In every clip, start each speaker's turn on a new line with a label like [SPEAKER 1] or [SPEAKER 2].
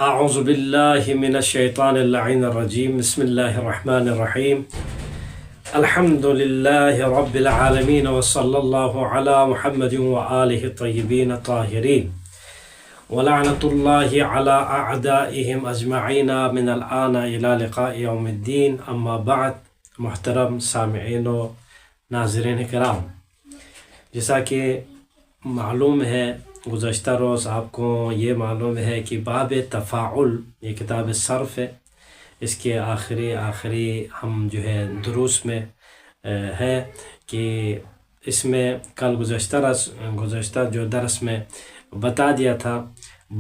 [SPEAKER 1] اعوذ باللہ من الشیطان اللعین الرجیم بسم اللہ الرحمن الرحیم الحمد للہ رب العالمین وصلی اللہ علی محمد وآلہ الطیبین الطاہرین ولعنۃ اللہ علی اعدائہم اجمعین من الآن الی لقاء یوم الدین اما بعد. محترم سامعین و ناظرین کرام، جیسا کہ معلوم ہے گزشتہ روز آپ کو یہ معلوم ہے کہ باب تفاعل یہ کتاب صرف ہے، اس کے آخری ہم جو ہے دروس میں ہے کہ اس میں کل گزشتہ جو درس میں بتا دیا تھا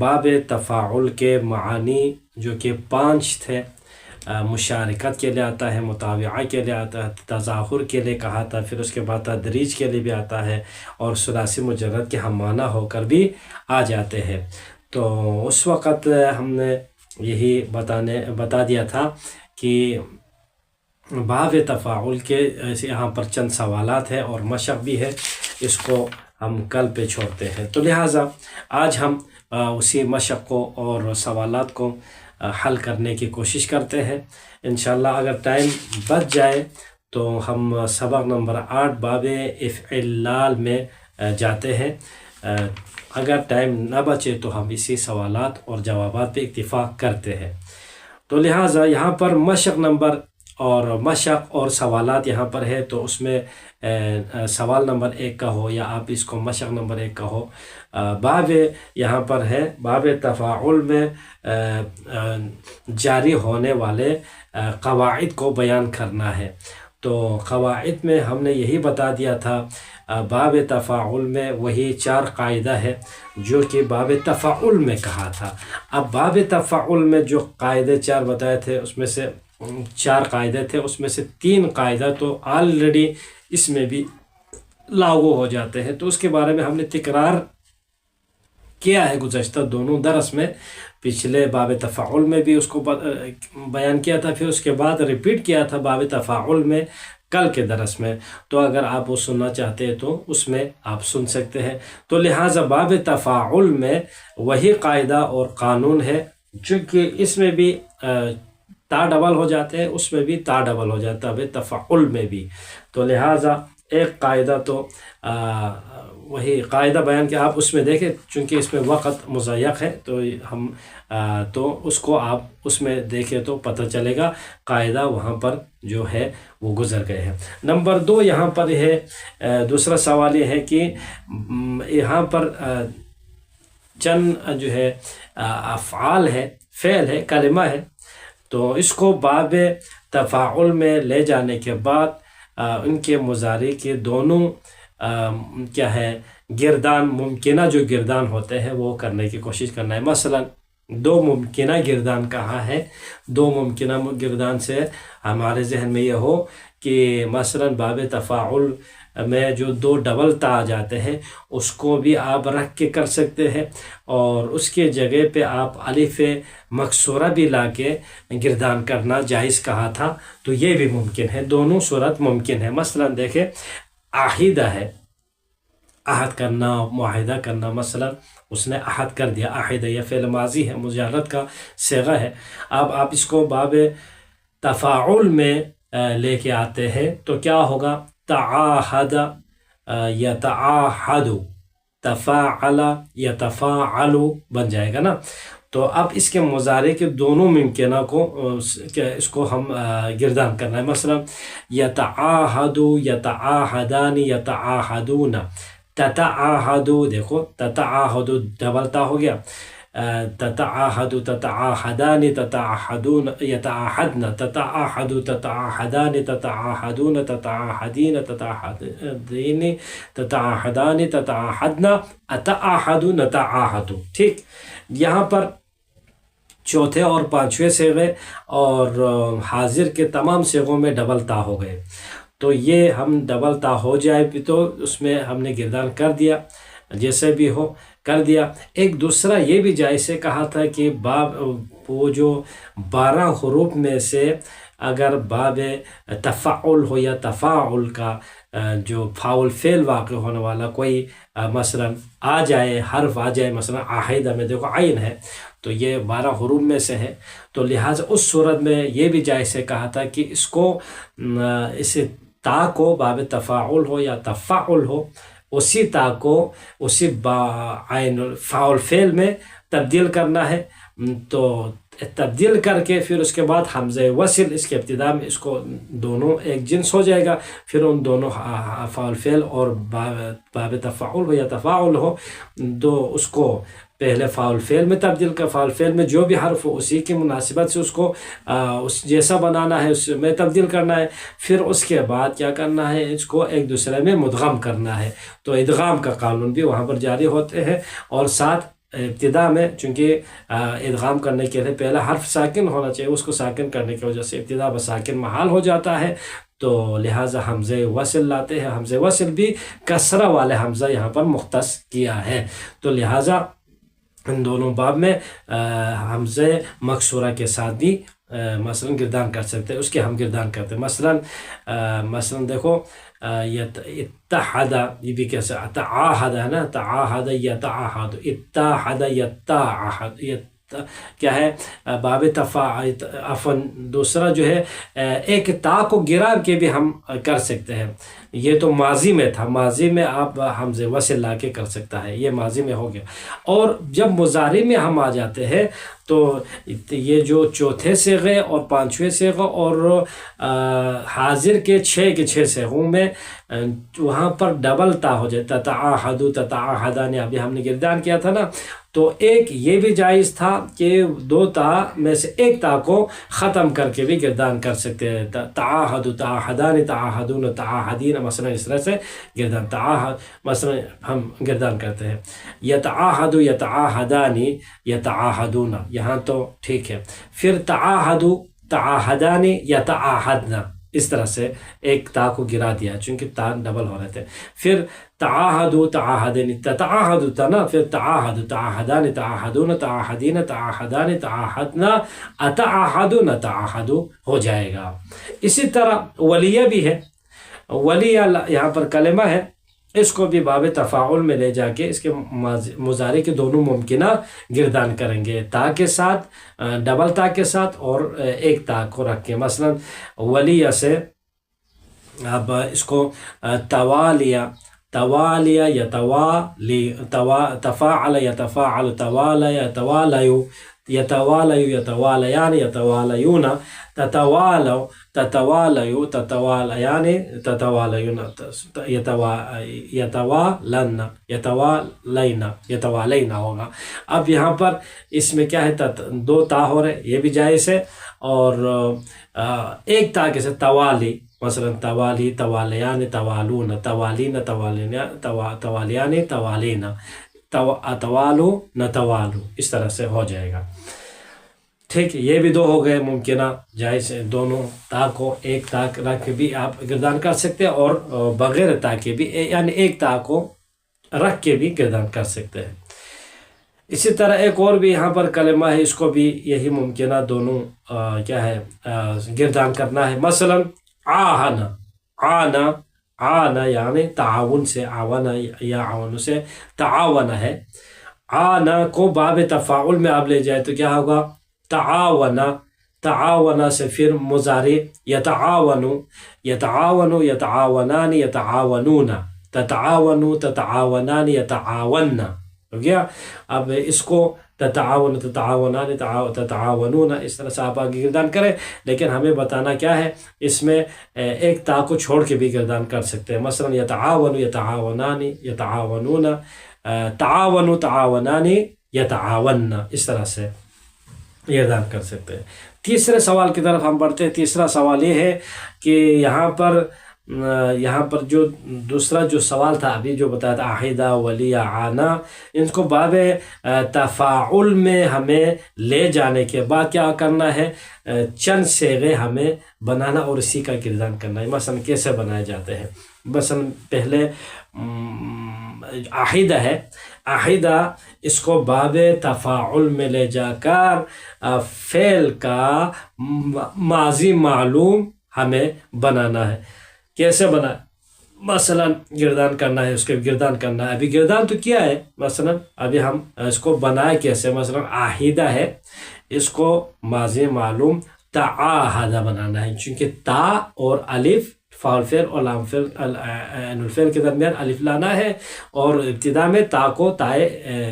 [SPEAKER 1] باب تفاعل کے معانی جو کہ 5 تھے. مشارکت کے لیے آتا ہے، مطابعہ کے لیے آتا ہے، تظاہر کے لیے کہا تھا، پھر اس کے بعد تدریج کے لیے بھی آتا ہے، اور ثلاثی مجرد کے ہم معنی ہو کر بھی آ جاتے ہیں. تو اس وقت ہم نے یہی بتا دیا تھا کہ باب تفاعل کے یہاں پر چند سوالات ہیں اور مشق بھی ہے، اس کو ہم کل پہ چھوڑتے ہیں. تو لہٰذا آج ہم اسی مشق کو اور سوالات کو حل کرنے کی کوشش کرتے ہیں انشاءاللہ. اگر ٹائم بچ جائے تو ہم سبق نمبر 8 باب افعال میں جاتے ہیں. اگر ٹائم نہ بچے تو ہم اسی سوالات اور جوابات پہ اکتفا کرتے ہیں. تو لہٰذا یہاں پر مشق اور سوالات یہاں پر ہے، تو اس میں سوال نمبر 1 کا ہو یا آپ اس کو مشق نمبر 1 کا ہو. باب یہاں پر ہے باب تفاعل میں جاری ہونے والے قواعد کو بیان کرنا ہے. تو قواعد میں ہم نے یہی بتا دیا تھا باب تفاعل میں وہی 4 قاعدہ ہے جو کہ باب تفاعل میں کہا تھا. اب باب تفاعل میں جو قاعدے 4 بتائے تھے، اس میں سے 4 قاعدے تھے، اس میں سے 3 قاعدہ تو آلریڈی اس میں بھی لاگو ہو جاتے ہیں. تو اس کے بارے میں ہم نے تکرار کیا ہے گزشتہ دونوں درس میں. پچھلے باب تفاعل میں بھی اس کو بیان کیا تھا، پھر اس کے بعد ریپیٹ کیا تھا باب تفاعل میں کل کے درس میں. تو اگر آپ وہ سننا چاہتے ہیں تو اس میں آپ سن سکتے ہیں. تو لہٰذا باب تفاعل میں وہی قاعدہ اور قانون ہے، چونکہ اس میں بھی تا ڈبل ہو جاتے ہیں، اس میں بھی تا ڈبل ہو جاتا ہے باب تفاعل میں بھی. تو لہٰذا ایک قاعدہ تو وہی قاعدہ بیان کیا، آپ اس میں دیکھیں، چونکہ اس میں وقت مضیق ہے تو ہم تو اس کو آپ اس میں دیکھیں تو پتہ چلے گا قاعدہ وہاں پر جو ہے وہ گزر گئے ہیں. نمبر 2 یہاں پر ہے، دوسرا سوال یہ ہے کہ یہاں پر چند جو ہے افعال ہے، فعل ہے، کلمہ ہے، تو اس کو باب تفاعل میں لے جانے کے بعد ان کے مضارع کے دونوں کیا ہے گردان، ممکنہ جو گردان ہوتے ہیں وہ کرنے کی کوشش کرنا ہے. مثلا 2 ممکنہ گردان کہا ہے، 2 ممکنہ گردان سے ہمارے ذہن میں یہ ہو کہ مثلا باب تفاعل میں جو 2 ڈبل تا آ جاتے ہیں اس کو بھی آپ رکھ کے کر سکتے ہیں، اور اس کے جگہ پہ آپ الف مکسورہ بھی لا کے گردان کرنا جائز کہا تھا. تو یہ بھی ممکن ہے، دونوں صورت ممکن ہے. مثلا دیکھیں عہدہ ہے، عہد کرنا، معاہدہ کرنا. مثلا اس نے عہد کر دیا، عہدہ یہ فعل ماضی ہے، مجرد کا صیغہ ہے. اب آپ اس کو باب تفاعل میں لے کے آتے ہیں تو کیا ہوگا؟ تعاہد یتعاہد، تفاعل یتفاعل بن جائے گا نا. تو اب اس کے مضارع کے دونوں ممکنہ کو اس کو ہم گردان کرنا ہے. مثلا یتعاہد، یتعاہدان، یتعاہدون، تتعاہد. دیکھو تتعاہد ڈبل تا ہو گیا، تتعاہد، تتعاہدان، تتعاہدون، یتعاہدن، تتعاہد، تتعاہدان، تتعاہدون، تتعاہدین، تتعاہدین، تتعاہدان، تتعاہدن، اتعاہد، نتعاہد. ٹھیک، یہاں پر چوتھے اور 5ویں صیغے اور حاضر کے تمام صیغوں میں ڈبل تا ہو گئے. تو یہ ہم ڈبل تا ہو جائے بھی تو اس میں ہم نے گردان کر دیا، جیسے بھی ہو کر دیا. ایک دوسرا یہ بھی جائز سے کہا تھا کہ وہ جو 12 حروف میں سے اگر باب تفاعل ہو یا تفاعل کا جو فاعل فعل واقع ہونے والا کوئی مثلا آ جائے، حرف آ جائے، مثلا عاہدہ میں دیکھو عین ہے، تو یہ 12 حروف میں سے ہے، تو لہٰذا اس صورت میں یہ بھی جائز سے کہا تھا کہ اس کو اس تا کو باب تفاعل ہو یا تفاعل ہو، اسی تا کو اسی عین فاعل فعل میں تبدیل کرنا ہے، تو تبدیل کر کے پھر اس کے بعد حمزہ وصل اس کے ابتدا میں اس کو دونوں ایک جنس ہو جائے گا، پھر ان دونوں فاعل فعل اور باب تفاعل ہو یا تفاعل ہو، تو اس کو پہلے فاعل فعل میں تبدیل کر، فاعل فعل میں جو بھی حرف ہو اسی کی مناسبت سے اس کو اس جیسا بنانا ہے، اس میں تبدیل کرنا ہے، پھر اس کے بعد کیا کرنا ہے، اس کو ایک دوسرے میں مدغم کرنا ہے، تو ادغام کا قانون بھی وہاں پر جاری ہوتے ہیں، اور ساتھ ابتدا میں چونکہ ادغام کرنے کے لیے پہلا حرف ساکن ہونا چاہیے، اس کو ساکن کرنے کی وجہ سے ابتدا بساکن محال ہو جاتا ہے، تو لہٰذا حمزہ وصل لاتے ہیں، حمزہ وصل بھی کسرہ والے حمزہ یہاں پر مختص کیا ہے، تو لہٰذا ان دونوں باب میں حمزہ مکسورہ کے ساتھ بھی مثلا گردان کر سکتے ہیں، اس کے ہم گردان کرتے ہیں، مثلا دیکھو اتحد، یہ بھی کیسے تعاہد ہے نا، تعاہد یتعاہد، اتحد یتعاہد، کیا ہے باب عفن دوسرا جو ہے ایک تا کو گرا کے بھی ہم کر سکتے ہیں، یہ تو ماضی میں تھا، ماضی میں آپ حمزہ وصل لا کے کر سکتا ہے، یہ ماضی میں ہو گیا، اور جب مضارع میں ہم آ جاتے ہیں تو یہ جو چوتھے صیغے اور پانچویں صیغے اور حاضر کے 6 صیغوں میں وہاں پر ڈبل تا ہو جائے، تتعاہد تتعاہدان، ابھی ہم نے گردان کیا تھا نا، تو ایک یہ بھی جائز تھا کہ 2 تا میں سے ایک تا کو ختم کر کے بھی گردان کر سکتے ہیں، تعاہد تعاہدان تعاہدون تعاہدین، مثلا اس طرح سے گردان تعاہد مثلا ہم گردان کرتے ہیں، یتعاہد یتعاہدان یتعاہدون، یہاں تو ٹھیک ہے، پھر تعاہد تعاہدان یتعاہدنا، اس طرح سے ایک تا کو گرا دیا چونکہ تا ڈبل ہو رہے تھے، پھر تعاہد تعاہدین تتعاہد تا نا، پھر تعاہد تعاہدان تعاہدون تعاہدین تعاہدان تعاہدنا اتعاہدون تعاہد ہو جائے گا۔ اسی طرح ولیہ بھی ہے، ولیہ یہاں پر کلمہ ہے، اس کو بھی باب تفاعل میں لے جا کے اس کے مضارع کے دونوں ممکنہ گردان کریں گے، تا کے ساتھ، ڈبل تا کے ساتھ، اور ایک تا کو رکھ کے، مثلا ولیہ سے اب اس کو توالیا توالیا یتوالی، تفاعل یتفاعل، توالا یتوالیو، یتوالیو یتوالیان یتوالیون، تتوالو تتوالیو تتوالیان تتوالیون، یتوالن یتوالینا یتوالینا ہوگا۔ اب یہاں پر اس میں کیا ہے، 2 تا ہو رہے، یہ بھی جائز ہے، اور ایک تا کے سے توالی، مثلا توالی توالیان توالون توالین توالین توالیان توالین، اتوالو نتوالو، اس طرح سے ہو جائے گا، ٹھیک ہے۔ یہ بھی 2 ہو گئے ممکنہ جائز ہے، دونوں تا کو ایک تا رکھ کے بھی آپ گردان کر سکتے ہیں، اور بغیر تا کے بھی، یعنی ایک تا کو رکھ کے بھی گردان کر سکتے ہیں۔ اسی طرح ایک اور بھی یہاں پر کلمہ ہے، اس کو بھی یہی ممکنہ دونوں کیا ہے گردان کرنا ہے، مثلا آہنا، آنا آنا یعنی تعاون سے، آونا یا آون سے تعاون ہے، آنا کو باب تفاعل میں آپ لے جائے تو کیا ہوگا، تعاونا، تعاونا سے پھر مضارع یتعاون، یتعاون یتعاونان یتعاونون، تتعاون تتعاونان یتعاون، ہو گیا۔ اب اس کو تتعاون تتعاونان تتعاونون، اس طرح سے آپ آگے گردان کریں، لیکن ہمیں بتانا کیا ہے، اس میں ایک تا کو چھوڑ کے بھی گردان کر سکتے ہیں، مثلا یتعاون یتعاونان یتعاونون، تعاون تعاونان یتعاون، اس طرح سے گردان کر سکتے ہیں۔ تیسرے سوال کی طرف ہم بڑھتے ہیں۔ تیسرا سوال یہ ہے کہ یہاں پر جو دوسرا جو سوال تھا ابھی جو بتایا تھا آہدہ ولیہ آنا، ان کو باب تفاعل میں ہمیں لے جانے کے بعد کیا کرنا ہے، چند صیغے ہمیں بنانا اور اسی کا گردان کرنا ہے۔ مثلا کیسے بنائے جاتے ہیں، مثلا پہلے آہدہ ہے، آہدہ اس کو باب تفاعل میں لے جا کر فعل کا ماضی معلوم ہمیں بنانا ہے۔ کیسے بنا، مثلا گردان کرنا ہے، اس کے گردان کرنا ہے. ابھی گردان تو کیا ہے، مثلا ابھی ہم اس کو بنائے کیسے، مثلا عاہدہ ہے، اس کو ماضی معلوم تعاہدہ بنانا ہے، چونکہ تا اور الف فاعل فعل اور لام فعل عین الفعل کے درمیان الف لانا ہے، اور ابتدا میں تا کو تائے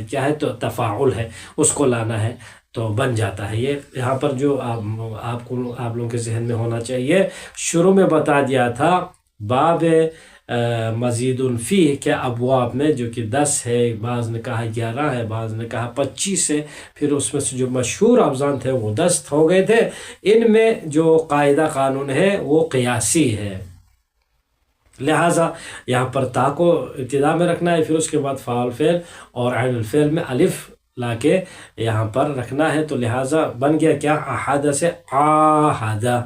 [SPEAKER 1] کیا ہے تو تفاعل ہے، اس کو لانا ہے تو بن جاتا ہے. یہ یہاں پر جو آپ لوگوں کے ذہن میں ہونا چاہیے، شروع میں بتا دیا تھا باب مزید فیہ کے ابواب میں، جو کہ 10 ہے، بعض نے کہا 11 ہے، بعض نے کہا 25 ہے، پھر اس میں سے جو مشہور ابزان تھے وہ 10 ہو گئے تھے. ان میں جو قاعدہ قانون ہے وہ قیاسی ہے، لہٰذا یہاں پر تا کو ابتدا میں رکھنا ہے، پھر اس کے بعد فاعل فعل اور عین الفعل میں الف لا کے یہاں پر رکھنا ہے. تو لہٰذا بن گیا کیا، احادہ سے عاہدہ،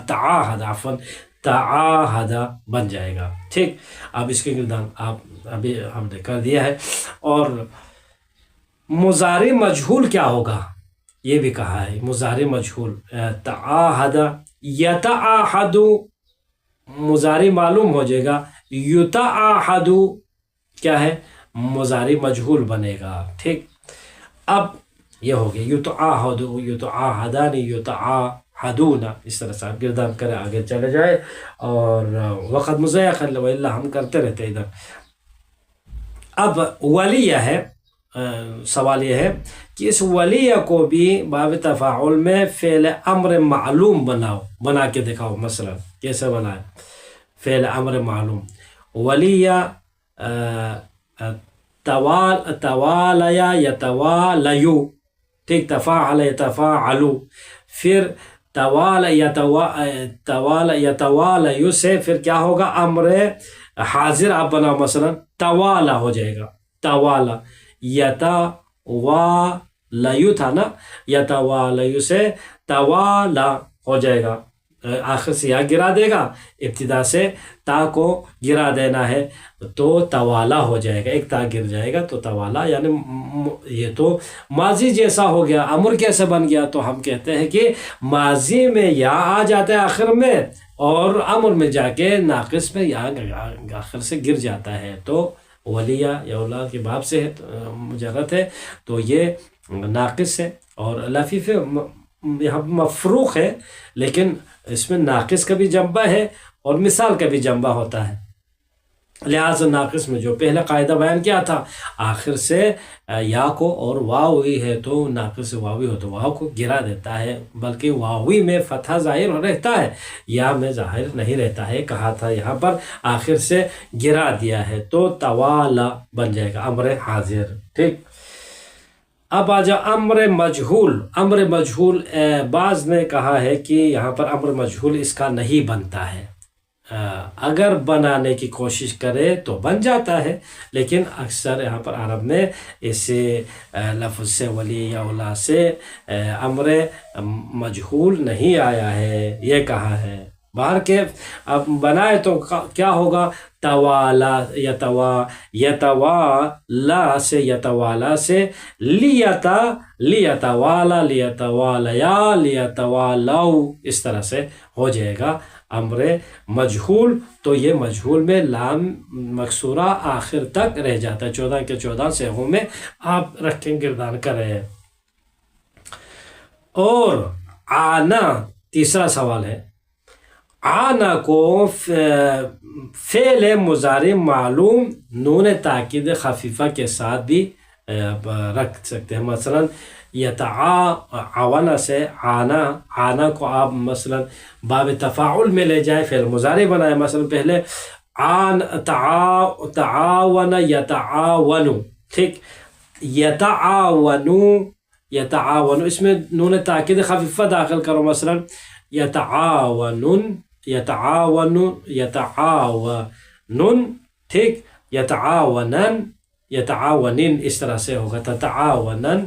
[SPEAKER 1] تعاہدہ عفواً تعاہدہ بن جائے گا. ٹھیک، اب اس کے گردان آپ ابھی ہم نے کر دیا ہے. اور مضارع مجہول کیا ہوگا یہ بھی کہا ہے. مضارع مجہول تعاہدہ، یتعاہد مضارع معلوم ہو جائے گا، یتعاہد کیا ہے مضارع مجہول بنے گا. ٹھیک، اب یہ ہو گیا یتعاہد، یتعاہدان، یتعاہدون، اس طرح سے آپ گردان کریں آگے چلے جائے. اور وقت مضیع کر لو، الا ہم کرتے رہتے ادھر. اب ولیہ ہے، سوال یہ ہے کہ اس ولیہ کو بھی باب تفاعل میں فعل امر معلوم بنا کے دکھاؤ. مثلا کیسے بنائے فعل امر معلوم، ولیہ توالیا یتوالیو، ٹھیک، تفاعل یتفاعلو، پھر یتوالیو سے پھر کیا ہوگا، امر حاضر آپ بناؤ، مثلا توالا ہو جائے گا، توالا. یتوالیو تھا نا، یتوالیو سے توالا ہو جائے گا، آخر سے یا گرا دے گا، ابتدا سے تا کو گرا دینا ہے تو توالا ہو جائے گا. ایک تا گر جائے گا تو توالا، یعنی یہ تو ماضی جیسا ہو گیا. امر کیسے بن گیا، تو ہم کہتے ہیں کہ ماضی میں یا آ جاتا ہے آخر میں، اور امر میں جا کے ناقص میں یا آخر سے گر جاتا ہے. تو ولیہ یا اولاد کے باب سے ہے، مجرد ہے تو یہ ناقص ہے. اور لفیف یہاں مفروخ ہے، لیکن اس میں ناقص کا بھی جنبہ ہے اور مثال کا بھی جنبہ ہوتا ہے. لہٰذا ناقص میں جو پہلا قاعدہ بیان کیا تھا، آخر سے یا کو اور واوی ہے تو ناقص واوی ہو تو واو کو گرا دیتا ہے، بلکہ واوی میں فتحہ ظاہر رہتا ہے، یا میں ظاہر نہیں رہتا ہے. کہا تھا یہاں پر آخر سے گرا دیا ہے تو توالا بن جائے گا، امر حاضر. ٹھیک، اب آ جا امر مجہول. امر مجہول بعض نے کہا ہے کہ یہاں پر امر مجہول اس کا نہیں بنتا ہے، اگر بنانے کی کوشش کرے تو بن جاتا ہے، لیکن اکثر یہاں پر عرب میں اسے لفظ سے ولی یا اولا سے امر مجہول نہیں آیا ہے، یہ کہا ہے. باہر کے اب بنائے تو کیا ہوگا، توالا، یتوالا سے یتوالا سے لیتوالا، لیتوالیا، لیتوالو، اس طرح سے ہو جائے گا امر مجہول. تو یہ مجہول میں لام مکسورہ آخر تک رہ جاتا ہے. 14 کے 14 صیغوں میں آپ رکھیں، گردان کریں. اور آنا تیسرا سوال ہے، آنا کو فعل مضارع معلوم نون تاکید خفیفہ کے ساتھ بھی رکھ سکتے ہیں. مثلا یتعاون سے آنا کو آپ مثلا باب تفاعل میں لے جائے، فعل مضارع بنائے. مثلا پہلے تعاون یتعاون، ٹھیک، یتعاون اس میں نون تاکید خفیفہ داخل کرو، مثلا یتعاون، ٹھیک، یتعاونن اس طرح سے ہوگا، تتعاونن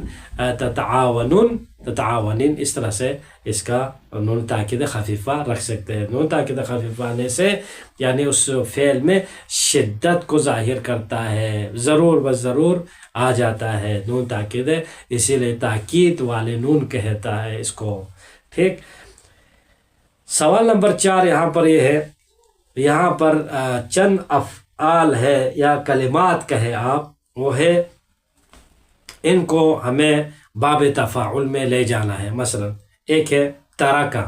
[SPEAKER 1] اس طرح سے اس کا نون تاکید خفیفہ رکھ سکتے ہیں. نون تاکید خفیفہ آنے سے یعنی اس فعل میں شدت کو ظاہر کرتا ہے، ضرور بس ضرور آ جاتا ہے نون تاکید، اسی لیے تاکید والے نون کہتا ہے اس کو. ٹھیک، سوال نمبر 4 یہاں پر یہ ہے یہاں پر چند افعال ہے یا کلمات کہے آپ، وہ ہے ان کو ہمیں باب تفاعل میں لے جانا ہے. مثلا ایک ہے ترکا،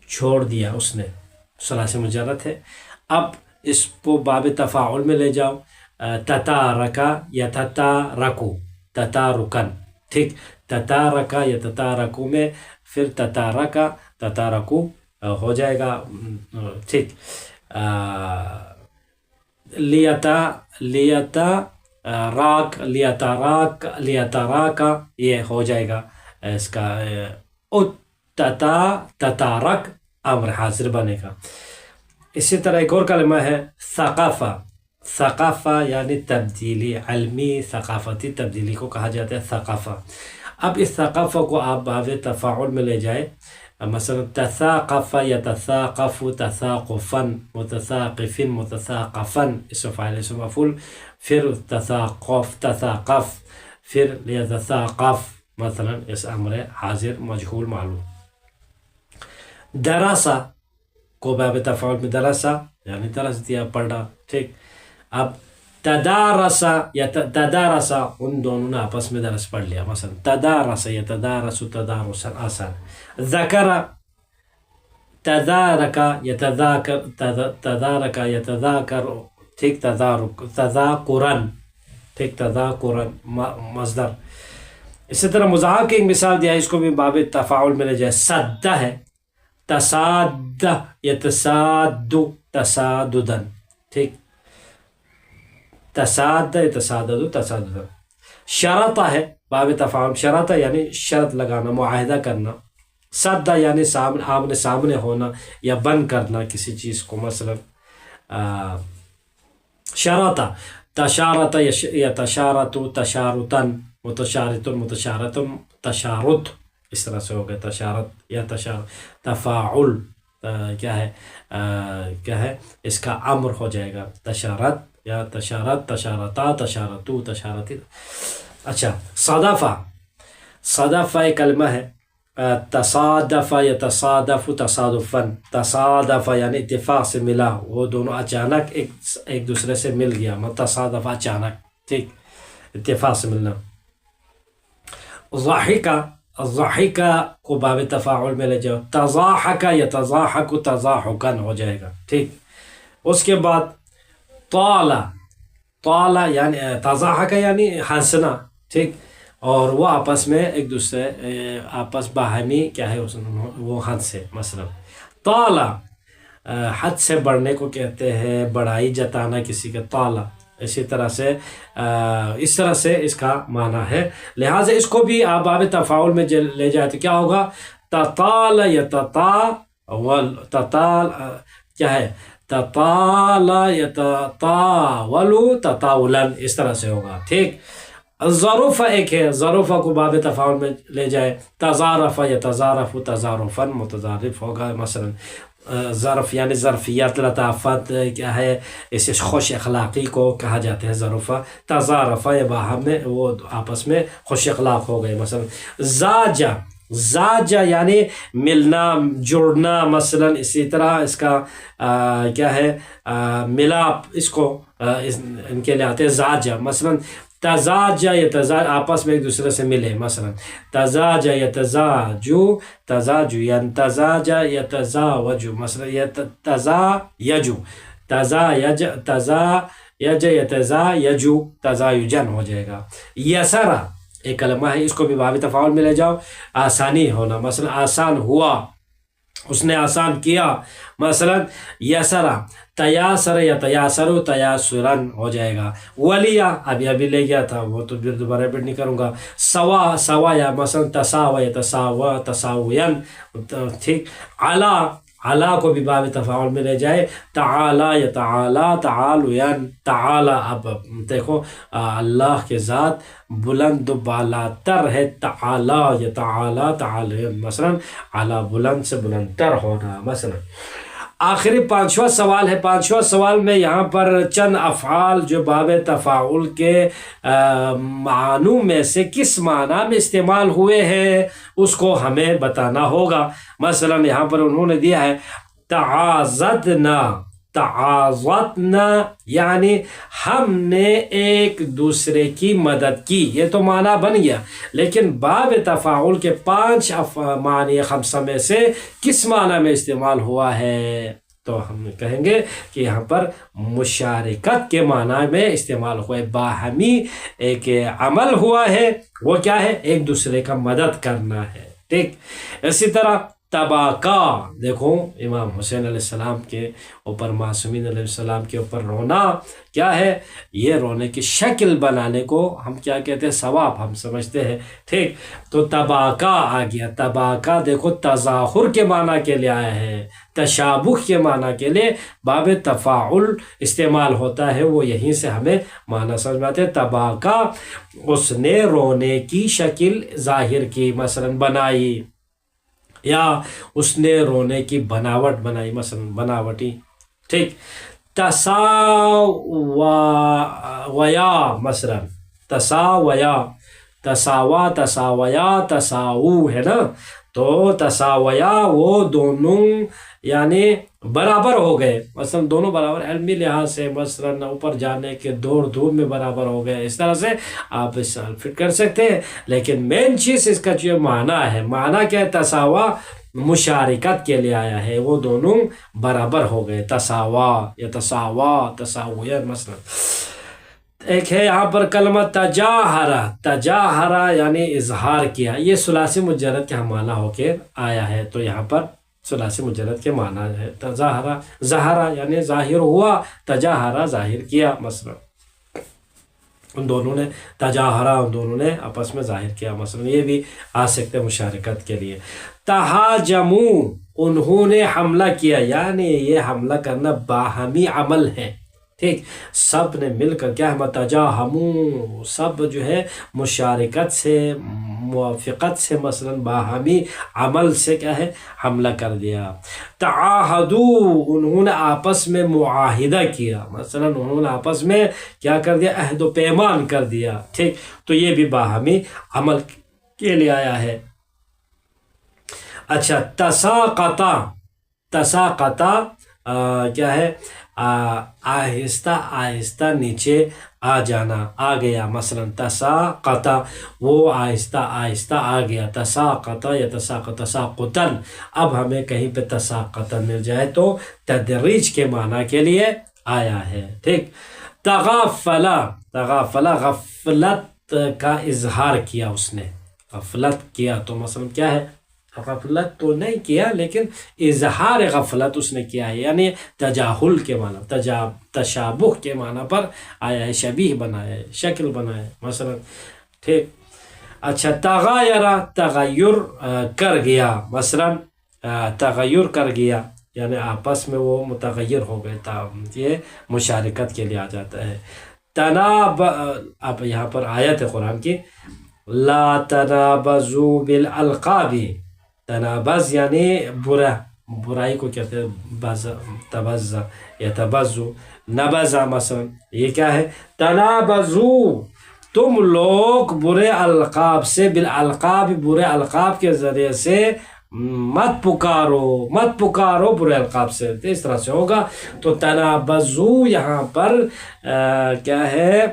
[SPEAKER 1] چھوڑ دیا اس نے، ثلاث مجرد ہے. اب اس کو باب تفاعل میں لے جاؤ، تتارکا یا تتارکو، تتارکن، ٹھیک. تتارکا یا تتارکو میں پھر تتارکا تتارکو ہو جائے گا، ٹھیک. لیتا راک، لیتا راک، لیتا راکا، یہ ہو جائے گا اس کا تتارک امر حاضر بنے گا. اسی طرح ایک اور کلمہ ہے ثقافہ. ثقافہ یعنی تبدیلی، علمی ثقافتی تبدیلی کو کہا جاتا ہے ثقافہ. اب اس ثقافہ کو آپ باب تفاعل میں لے جائے، مثلا تثاقف یتثاقف تثاقفا، متثاقف متثاقفا، اسم فاعل اسم مفعول، پھر تثاقف تثاقف، پھر یتثاقف، مثلا اس امر حاضر مجہول معلوم. دراسہ کو باب تفاعل میں دراسہ یعنی درس دیا، پڑھا، ٹھیک. اب تدارسا یا تدارسا، ان دونوں نے آپس میں درس پڑھ لیا. مثلا تدارس یا تدارس تدارسا، آسان. ذکر تدارکا یا تذاکر، تدارکا یا تذاکر، ٹھیک. تدارک تذاکرن، ٹھیک. تذاکرن مصدر. اسی طرح مضاعف کی ایک مثال دیا، اس کو بھی باب تفاعل میں لے جائے. صدہ ہے، تصاد یا تصاد، تصاددن، ٹھیک. تصاد تصادد تصاددن. شرطہ ہے باب تفاعل، شرطہ یعنی شرط لگانا، معاہدہ کرنا. صدہ یعنی آمنے سامنے ہونا یا بند کرنا کسی چیز کو. مثلا شرطہ، تشارت یا تشارت، تشارتن، متشارت متشارتن، تشارت، اس طرح سے ہو گیا. تشارت یا تفاعل کیا ہے اس کا امر ہو جائے گا. تشارت یا تشارت، تشارتا، تشارتو، تشارتی. اچھا، صدفہ. صدفہ ایک کلمہ ہے. تصادف یا تصادف تصادفاً. تصادف یعنی اتفاق سے ملا، وہ دونوں اچانک ایک دوسرے سے مل گیا. تصادف اچانک، ٹھیک، اتفاق سے ملنا. ضاحکہ، ضاحکہ کو باب تفاعل میں لے جاؤ. تضاحک یا تضاحک تضاحکن ہو جائے گا، ٹھیک. اس کے بعد طالا، طالا یعنی تضاحک یعنی ہنسنا، ٹھیک. اور وہ آپس میں ایک دوسرے آپس باہمی کیا ہے وہ ہنسے. مثلا طالا حد سے بڑھنے کو کہتے ہیں، بڑائی جتانا کسی کا، طالا. اسی طرح سے اس طرح سے اس کا معنی ہے. لہٰذا اس کو بھی آپ باب تفاعل میں لے جائے تو کیا ہوگا؟ تطال یا تطاول، تطال کیا ہے؟ تطال یا تطاول تطاولا، اس طرح سے ہوگا، ٹھیک. ظروف ایک ہے، ظروف کو باب تفاعل میں لے جائے. تزارف یا تزارف تزارفا، متزارف ہوگا. مثلا ظرف یعنی ظرفیت، لطافت کیا ہے، اسے خوش اخلاقی کو کہا جاتا ہے ظروفہ. تزارفہ یا باہم میں وہ آپس میں خوش اخلاق ہو گئے. مثلا زاجہ، زاجہ یعنی ملنا جڑنا. مثلا اسی طرح اس کا کیا ہے ملاپ، اس کو ان کے لیے آتے ہیں زاجہ. مثلا تزاجہ یا تزاج، آپس میں ایک دوسرے سے ملے. مثلا تزاجہ یا تزاجو، تزاجو یعنی تزاجہ یا تزاوجو. مثلا یا تزایجو، تزایج، تزایج یا تزایجو، تزایجن ہو جائے گا. یسرا ایک کلمہ ہے، اس کو بھی باب تفاعل میں لے جاؤ. آسانی ہونا، مثلا آسان ہوا، اس نے آسان کیا. مثلا یسرا، تیاسر یا تیاسرو تیاسرن ہو جائے گا. ولیا ابھی لے گیا تھا، وہ تو پھر دوبارہ ریپیٹ نہیں کروں گا. سوا، سوا یا مثلا تساوا یا تساوا تساوین، ٹھیک. علا، علا کو بھی باب تفاعل میں لے جائے. تعالی یا تعالی تعالین، تعالی. اب دیکھو اللہ کے ذات بلند و بالا تر ہے. تعالی یا تعالی تعالین، مثلا علا بلند سے بلند تر ہونا. مثلا آخری پانچواں سوال ہے. پانچواں سوال میں یہاں پر چند افعال جو باب تفاعل کے معنوں میں سے کس معنی میں استعمال ہوئے ہیں اس کو ہمیں بتانا ہوگا. مثلا یہاں پر انہوں نے دیا ہے تعاضدنا، تعاضدنا یعنی ہم نے ایک دوسرے کی مدد کی، یہ تو معنی بن گیا، لیکن باب تفاعل کے 5 معنی 5 میں سے کس معنی میں استعمال ہوا ہے؟ تو ہم کہیں گے کہ یہاں پر مشارکت کے معنی میں استعمال ہوا ہے، باہمی ایک عمل ہوا ہے، وہ کیا ہے؟ ایک دوسرے کا مدد کرنا ہے، ٹھیک۔ اسی طرح تباکا، دیکھو امام حسین علیہ السلام کے اوپر، معصومین علیہ السلام کے اوپر رونا کیا ہے؟ یہ رونے کی شکل بنانے کو ہم کیا کہتے ہیں؟ ثواب ہم سمجھتے ہیں، ٹھیک۔ تو تباکا آ گیا، تباکا دیکھو تظاہر کے معنی کے لیے آیا ہے، تشابہ کے معنی کے لیے باب تفاعل استعمال ہوتا ہے، وہ یہیں سے ہمیں معنی سمجھ میں آتے ہیں۔ تباکا، اس نے رونے کی شکل ظاہر کی، مثلا بنائی، یا اس نے رونے کی بناوٹ بنائی، مثلا بناوٹی، ٹھیک۔ تساویا، مثلا تساویا، تساوا، تساویا، تساو ہے نا، تو تساویا وہ دونوں یعنی برابر ہو گئے، مثلا دونوں برابر علمی لحاظ سے، مثلا اوپر جانے کے دور دھوپ میں برابر ہو گئے، اس طرح سے آپ اس فٹ کر سکتے ہیں، لیکن مین چیز اس کا جو معنی ہے، معنی کیا ہے؟ تساوا مشارکت کے لیے آیا ہے، وہ دونوں برابر ہو گئے، تساوا یا تساوا، تساویا مثلا۔ ایک ہے یہاں پر کلمہ تجاہرہ، تجاہرہ یعنی اظہار کیا، یہ ثلاثی مجرد کا معنی ہو کے آیا ہے، تو یہاں پر ثلاثی مجرد کے معنی ہے تظاہرہ، ظہرہ یعنی ظاہر ہوا، تجاہرہ ظاہر کیا، مثلا ان دونوں نے تجاہرہ، ان دونوں نے آپس میں ظاہر کیا، مثلا یہ بھی آ سکتے مشارکت کے لیے۔ تہاجمو، انہوں نے حملہ کیا، یعنی یہ حملہ کرنا باہمی عمل ہے، ٹھیک، سب نے مل کر کیا ہے؟ تجاہمو، سب جو ہے مشارکت سے، موافقت سے، مثلا باہمی عمل سے کیا ہے؟ حملہ کر دیا۔ تعاہدو، انہوں نے آپس میں معاہدہ کیا، مثلا انہوں نے آپس میں کیا کر دیا؟ عہد و پیمان کر دیا، ٹھیک، تو یہ بھی باہمی عمل کے لیے آیا ہے۔ اچھا، تساقطا، تساقطا کیا ہے؟ آہستہ آہستہ نیچے آ جانا، آ گیا، مثلا تساقطا، وہ آہستہ آہستہ آ گیا، تساقطا یا تساقط، تساقطن، اب ہمیں کہیں پہ تساقطن مل جائے تو تدریج کے معنی کے لیے آیا ہے، ٹھیک۔ تغافلا، تغافلا غفلت کا اظہار کیا، اس نے غفلت کیا، تو مثلا کیا ہے؟ غفلت تو نہیں کیا لیکن اظہار غفلت اس نے کیا ہے، یعنی تجاہل کے معنی، تشابہ کے معنی پر آیا ہے، شبیہ بنایا ہے، شکل بنایا ہے، مثلا، ٹھیک۔ اچھا، تغایرہ، تغیر کر گیا، مثلا تغیر کر گیا یعنی آپس میں وہ متغیر ہو گئے، یہ مشارکت کے لیے آ جاتا ہے۔ تناب، اب یہاں پر آیت ہے قرآن کی، لا تنابزوا بالالقاب، تنابز یعنی برا، برائی کو کہتے ہیں تبزا یا تبزو، نبزا، مثلا یہ کیا ہے؟ تنابزو، تم لوگ برے القاب سے، بالالقاب، برے القاب کے ذریعے سے مت پکارو، مت پکارو برے القاب سے، اس طرح سے ہوگا۔ تو تنابزو یہاں پر کیا ہے؟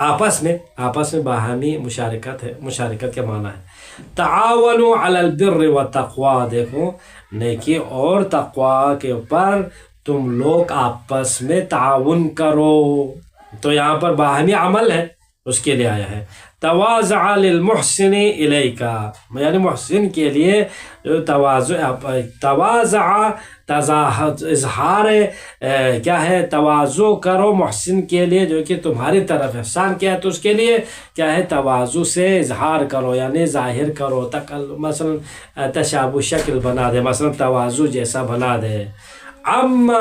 [SPEAKER 1] آپس میں باہمی مشارکت ہے، مشارکت کے معنی ہے۔ تعاونوا علی البر والتقوی، دیکھو نیکی اور تقوی کے اوپر تم لوگ آپس میں تعاون کرو، تو یہاں پر باہمی عمل ہے، اس کے لیے آیا ہے۔ تواضع للمحسن الیک، یعنی محسن کے لیے تواضع، اظہار کیا ہے؟ تواضع کرو محسن کے لیے، جو کہ تمہاری طرف احسان کیا ہے، تو اس کے لیے کیا ہے؟ تواضع سے اظہار کرو، یعنی ظاہر کرو، مثلا تشابہ شکل بنا دے، مثلا تواضع جیسا بنا دے۔ اما،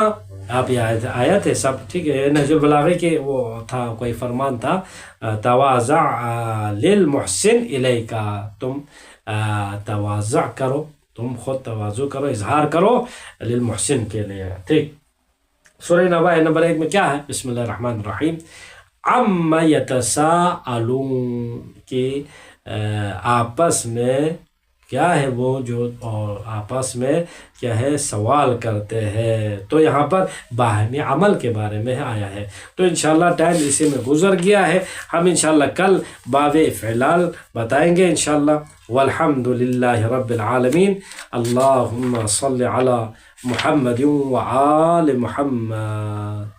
[SPEAKER 1] آپ یہ آیت ہے سب، ٹھیک ہے، نہج البلاغہ کے وہ تھا، کوئی فرمان تھا، تواضع للمحسن الیک، تم تواضع کرو، تم خود تواضع کرو، اظہار کرو للمحسن کے لیے، ٹھیک۔ سورہ نبأ نمبر 1 میں کیا ہے؟ بسم اللہ الرحمن الرحیم، عما یتساءلون، کی آپس میں کیا ہے وہ جو آپس میں کیا ہے سوال کرتے ہیں. تو یہاں پر باہمی عمل کے بارے میں آیا ہے. تو انشاءاللہ ٹائم اسی میں گزر گیا ہے. ہم انشاءاللہ کل باب فعلال بتائیں گے انشاءاللہ. والحمد للہ رب العالمین. اللہم صل علی محمد وآل محمد.